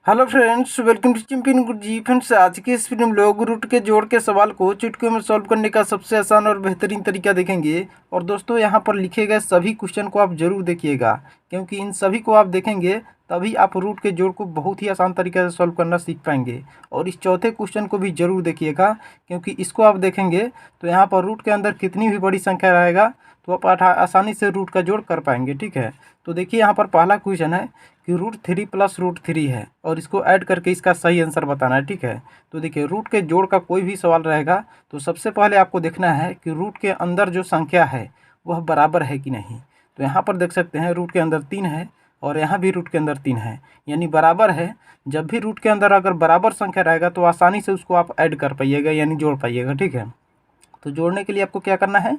Hello friends, welcome to champion Guruji. Friends, आज के इस वीडियो में लोग रूट के जोड़ के सवाल को चुटकियों में सॉल्व करने का सबसे आसान और बेहतरीन तरीका देखेंगे। और दोस्तों, यहाँ पर लिखे गए सभी क्वेश्चन को आप जरूर देखिएगा, क्योंकि इन सभी को आप देखेंगे तभी आप रूट के जोड़ को बहुत ही आसान तरीके से सॉल्व करना सीख पाएंगे। और इस चौथे क्वेश्चन को भी जरूर देखिएगा, क्योंकि इसको आप देखेंगे तो यहाँ पर रूट के अंदर कितनी भी बड़ी संख्या रहेगा तो आप आसानी से रूट का जोड़ कर पाएंगे। ठीक है, तो देखिए यहाँ पर पहला क्वेश्चन है कि √3 + √3 है और इसको ऐड करके इसका सही आंसर बताना है। ठीक है, तो देखिए रूट के जोड़ का कोई भी सवाल रहेगा तो सबसे पहले आपको देखना है कि रूट के अंदर जो संख्या है वह बराबर है कि नहीं। तो यहाँ पर देख सकते हैं रूट के अंदर 3 है और यहाँ भी रूट के अंदर 3 है, यानी बराबर है। जब भी रूट के अंदर अगर बराबर संख्या रहेगा तो आसानी से उसको आप ऐड कर पाइएगा, यानी जोड़ पाइएगा। ठीक है, तो जोड़ने के लिए आपको क्या करना है,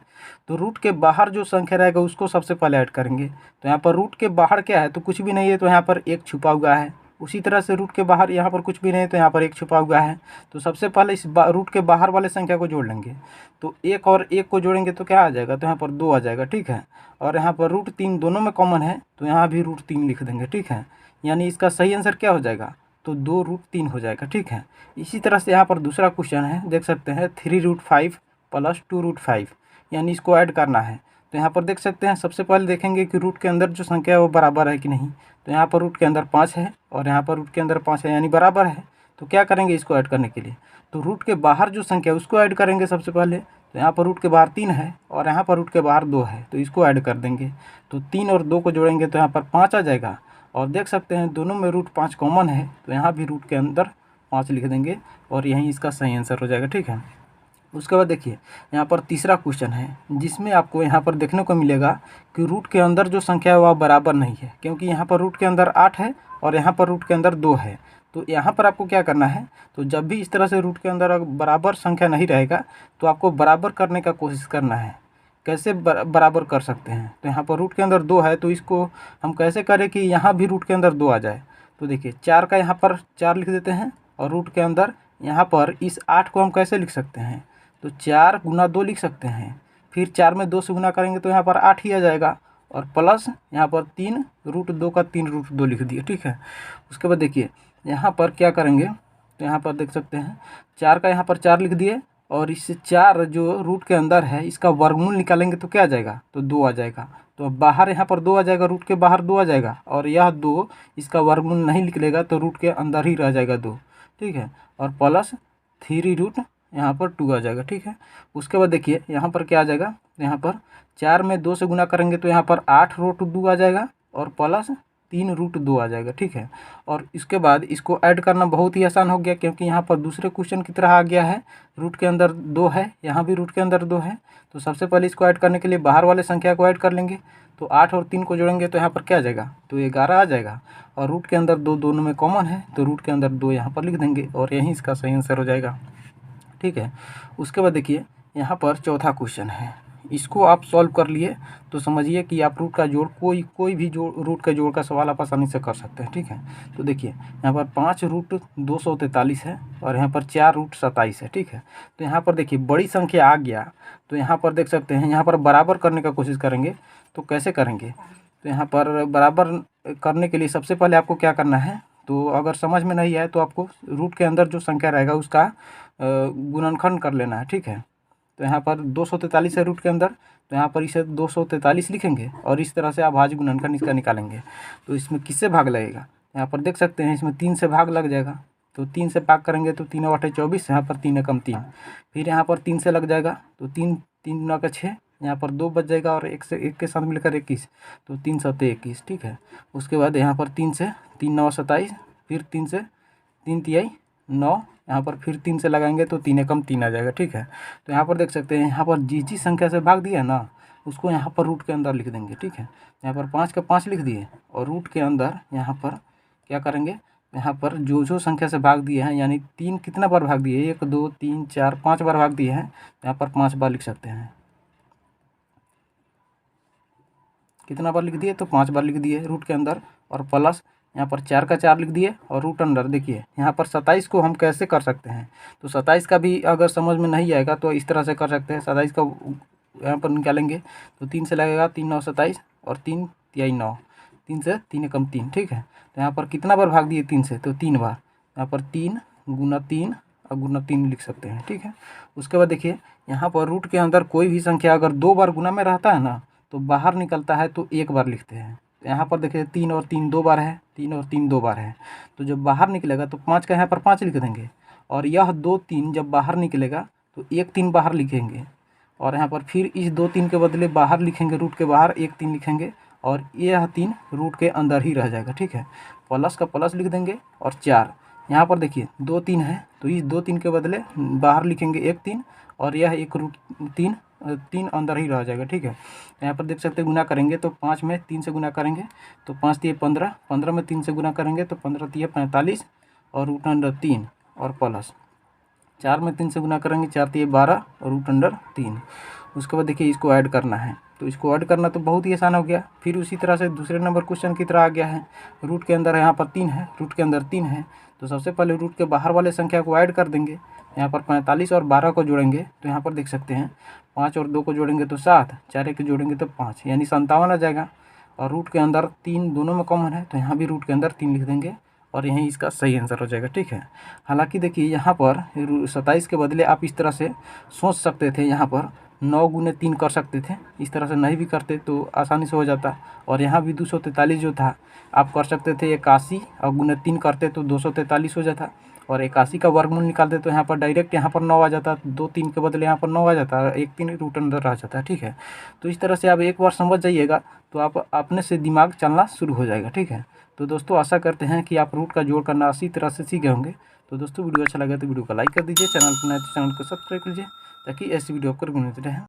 तो रूट के बाहर जो संख्या रहेगा उसको सबसे पहले ऐड करेंगे। तो यहाँ पर रूट के बाहर क्या है, तो कुछ भी नहीं है, तो यहाँ पर 1 छुपा हुआ है। उसी तरह से रूट के बाहर यहाँ पर कुछ भी नहीं है, तो यहाँ पर 1 छुपा हुआ है। तो सबसे पहले इस रूट के बाहर वाले संख्या को जोड़ लेंगे। तो 1 और 1 को जोड़ेंगे तो क्या आ जाएगा, तो यहाँ पर 2 आ जाएगा। ठीक है, और यहाँ पर √3 दोनों में कॉमन है, तो यहाँ भी √3 लिख देंगे। ठीक है, यानी इसका सही आंसर क्या हो जाएगा, तो 2√3 हो जाएगा। ठीक है, इसी तरह से यहाँ पर दूसरा क्वेश्चन है, देख सकते हैं 3√5 + 2√5, यानी इसको ऐड करना है। तो यहाँ पर देख सकते हैं सबसे पहले देखेंगे कि रूट के अंदर जो संख्या है वो बराबर है कि नहीं। तो यहाँ पर रूट के अंदर 5 है और यहाँ पर रूट के अंदर 5 है, यानी बराबर है। तो क्या करेंगे इसको ऐड करने के लिए, तो रूट के बाहर जो संख्या है उसको ऐड करेंगे सबसे पहले। तो यहाँ पर रूट के बाहर 3 है और यहाँ पर रूट के बाहर 2 है, तो इसको ऐड कर देंगे। तो 3 और 2 को जोड़ेंगे तो यहाँ पर 5 आ जाएगा। और देख सकते हैं दोनों में √5 कॉमन है, तो यहाँ भी रूट के अंदर 5 लिख देंगे और यहीं इसका सही आंसर हो जाएगा। ठीक है, उसके बाद देखिए यहाँ पर तीसरा क्वेश्चन है, जिसमें आपको यहाँ पर देखने को मिलेगा कि रूट के अंदर जो संख्या है वह बराबर नहीं है, क्योंकि यहाँ पर रूट के अंदर 8 है और यहाँ पर रूट के अंदर 2 है। तो यहाँ पर आपको क्या करना है, तो जब भी इस तरह से रूट के अंदर अगर बराबर संख्या नहीं रहेगा तो आपको बराबर करने का कोशिश करना है। कैसे बराबर कर सकते हैं, तो यहाँ पर रूट के अंदर 2 है, तो इसको हम कैसे करें कि यहाँ भी रूट के अंदर 2 आ जाए। तो देखिए 4 का यहाँ पर 4 लिख देते हैं और रूट के अंदर यहाँ पर इस 8 को हम कैसे लिख सकते हैं, तो 4 × 2 लिख सकते हैं। फिर 4 में 2 से गुना करेंगे तो यहाँ पर 8 ही आ जाएगा, और प्लस यहाँ पर 3 √2 का 3 √2 लिख दिए। ठीक है, उसके बाद देखिए यहाँ पर क्या करेंगे, तो यहाँ पर देख सकते हैं 4 का यहाँ पर 4 लिख दिए और इस 4 जो रूट के अंदर है इसका वर्गमूल निकालेंगे तो क्या आ जाएगा, तो 2 आ जाएगा। तो अब बाहर यहाँ पर 2 आ जाएगा, रूट के बाहर 2 आ जाएगा और यह 2 इसका वर्गमूल नहीं निकलेगा तो रूट के अंदर ही रह जाएगा 2। ठीक है, और प्लस 3 यहाँ पर 2 आ जाएगा। ठीक है, उसके बाद देखिए यहाँ पर क्या आ जाएगा, यहाँ पर 4 में 2 से गुना करेंगे तो यहाँ पर 8 √2 आ जाएगा और प्लस 3 √2 आ जाएगा। ठीक है, और इसके बाद इसको ऐड करना बहुत ही आसान हो गया, क्योंकि यहाँ पर दूसरे क्वेश्चन की तरह आ गया है। रूट के अंदर 2 है, यहाँ भी रूट के अंदर 2 है। तो सबसे पहले इसको ऐड करने के लिए बाहर वाले संख्या को ऐड कर लेंगे। तो 8 और 3 को जोड़ेंगे तो यहाँ पर क्या आ जाएगा, तो 11 आ जाएगा। और रूट के अंदर 2 दोनों में कॉमन है, तो रूट के अंदर 2 यहाँ पर लिख देंगे और यहीं इसका सही आंसर हो जाएगा। ठीक है, उसके बाद देखिए यहाँ पर चौथा क्वेश्चन है, इसको आप सॉल्व कर लिए तो समझिए कि आप रूट का जोड़ कोई भी जोड़ रूट का जोड़ का सवाल आप आसानी से कर सकते हैं। ठीक है, तो देखिए यहाँ पर 5√243 है और यहाँ पर 4√27 है। ठीक है, तो यहाँ पर देखिए बड़ी संख्या आ गया, तो यहाँ पर देख सकते हैं यहाँ पर बराबर करने का कोशिश करेंगे। तो कैसे करेंगे, तो यहाँ पर बराबर करने के लिए सबसे पहले आपको क्या करना है, तो अगर समझ में नहीं आए तो आपको रूट के अंदर जो संख्या रहेगा उसका गुणनखंड कर लेना है। ठीक है, तो यहाँ पर 243 है रूट के अंदर, तो यहाँ पर इसे 243 लिखेंगे और इस तरह से आप भाज्य गुणनखंड इसका निकालेंगे। तो इसमें किससे भाग लगेगा, यहाँ पर देख सकते हैं इसमें 3 से भाग लग जाएगा। तो 3 से भाग करेंगे तो 3 × 8 = 24, यहाँ पर 3 × 3। फिर यहाँ पर 3 से लग जाएगा, तो 3 × 6, यहाँ पर 2 बच जाएगा और 1 से 1 के साथ मिलकर 21, तो 3 × 7 = 21। ठीक है, उसके बाद यहाँ पर 3 से 3 × 9 = 27, फिर 3 से 3 × 3 = 9, यहाँ पर फिर 3 से लगाएंगे तो 3 × 3 आ जाएगा। ठीक है, तो यहाँ पर देख सकते हैं यहाँ पर जिस संख्या से भाग दिया ना उसको यहाँ पर रूट के अंदर लिख देंगे। ठीक है, यहाँ पर 5 का 5 लिख दिए और रूट के अंदर यहाँ पर क्या करेंगे, यहाँ पर जो संख्या से भाग दिए हैं, यानी 3 कितना बार भाग दिए, 1 2 3 4 5 बार भाग दिए हैं, यहाँ पर 5 बार लिख सकते हैं। कितना बार लिख दिए, तो 5 बार लिख दिए रूट के अंदर, और प्लस यहाँ पर 4 का 4 लिख दिए और रूट अंडर। देखिए यहाँ पर 27 को हम कैसे कर सकते हैं, तो 27 का भी अगर समझ में नहीं आएगा तो इस तरह से कर सकते हैं। 27 का यहाँ पर निकालेंगे तो 3 से लगेगा, 3 × 9 = 27 और 3 × 3 = 9, 3 से 3 एकम 3, ठीक है। तो यहाँ पर कितना बार भाग दिए 3 से, तो 3 बार। यहाँ पर 3 गुना 3 और गुना 3 लिख सकते हैं, ठीक है। उसके बाद देखिए यहाँ पर रूट के अंदर कोई भी संख्या अगर 2 बार गुना में रहता है ना, तो बाहर निकलता है तो 1 बार लिखते हैं। तो यहाँ पर देखिए 3 और 3 2 बार है, 3 और 3 2 बार है, तो जब बाहर निकलेगा तो 5 का यहाँ पर 5 लिख देंगे। और यह 2 3 जब बाहर निकलेगा तो 1 3 बाहर लिखेंगे, और यहाँ पर फिर इस 2 3 के बदले बाहर लिखेंगे, रूट के बाहर 1 3 लिखेंगे, और यह 3 रूट के अंदर ही रह जाएगा, ठीक है। प्लस का प्लस लिख देंगे, और 4 यहाँ पर देखिए 2 3 है, तो इस 2 3 के बदले बाहर लिखेंगे 1 3, और यह एक रूट 3 अंदर ही रह जाएगा, ठीक है। यहाँ पर देख सकते हैं गुना करेंगे तो 5 में 3 से गुना करेंगे तो 5 तिये 15, 15 में 3 से गुना करेंगे तो 15 तिये 45, और रूट अंडर 3 और प्लस 4 में 3 से गुना करेंगे 4 तिये 12 और रूट अंडर 3। उसके बाद देखिए इसको ऐड करना है, तो इसको ऐड करना तो बहुत ही आसान हो गया। फिर उसी तरह से दूसरे नंबर क्वेश्चन की तरह आ गया है। रूट के अंदर यहाँ पर 3 है, रूट के अंदर 3 है, तो सबसे पहले रूट के बाहर वाले संख्या को ऐड कर देंगे। यहाँ पर 45 और 12 को जोड़ेंगे तो यहाँ पर देख सकते हैं 5 और 2 को जोड़ेंगे तो 7, 4 एक जोड़ेंगे तो 5, यानी 57 आ जाएगा। और रूट के अंदर 3 दोनों में कॉमन है, तो यहाँ भी रूट के अंदर 3 लिख देंगे, और यही इसका सही आंसर हो जाएगा, ठीक है। हालांकि देखिए यहाँ पर 27 के बदले आप इस तरह से सोच सकते थे, यहाँ पर 9 गुने 3 कर सकते थे, इस तरह से नहीं भी करते तो आसानी से हो जाता। और यहाँ भी 243 जो था आप कर सकते थे 81, और गुने 3 करते तो 243 हो जाता, और 81 का वर्गमूल निकालते तो यहाँ पर डायरेक्ट यहाँ पर 9 आ जाता, 2 3 के बदले यहाँ पर 9 आ जाता, 1 3 रूट अंदर रह जाता है, ठीक है। तो इस तरह से आप एक बार समझ जाइएगा तो आप अपने से दिमाग चलना शुरू हो जाएगा, ठीक है। तो दोस्तों आशा करते हैं कि आप रूट का जोड़ करना इसी तरह से सीखे होंगे। तो दोस्तों वीडियो अच्छा लगा तो वीडियो को लाइक कर दीजिए, चैनल पर नए तो चैनल को सब्सक्राइब कीजिए, ताकि ऐसी वीडियो आपको मिलती रहे।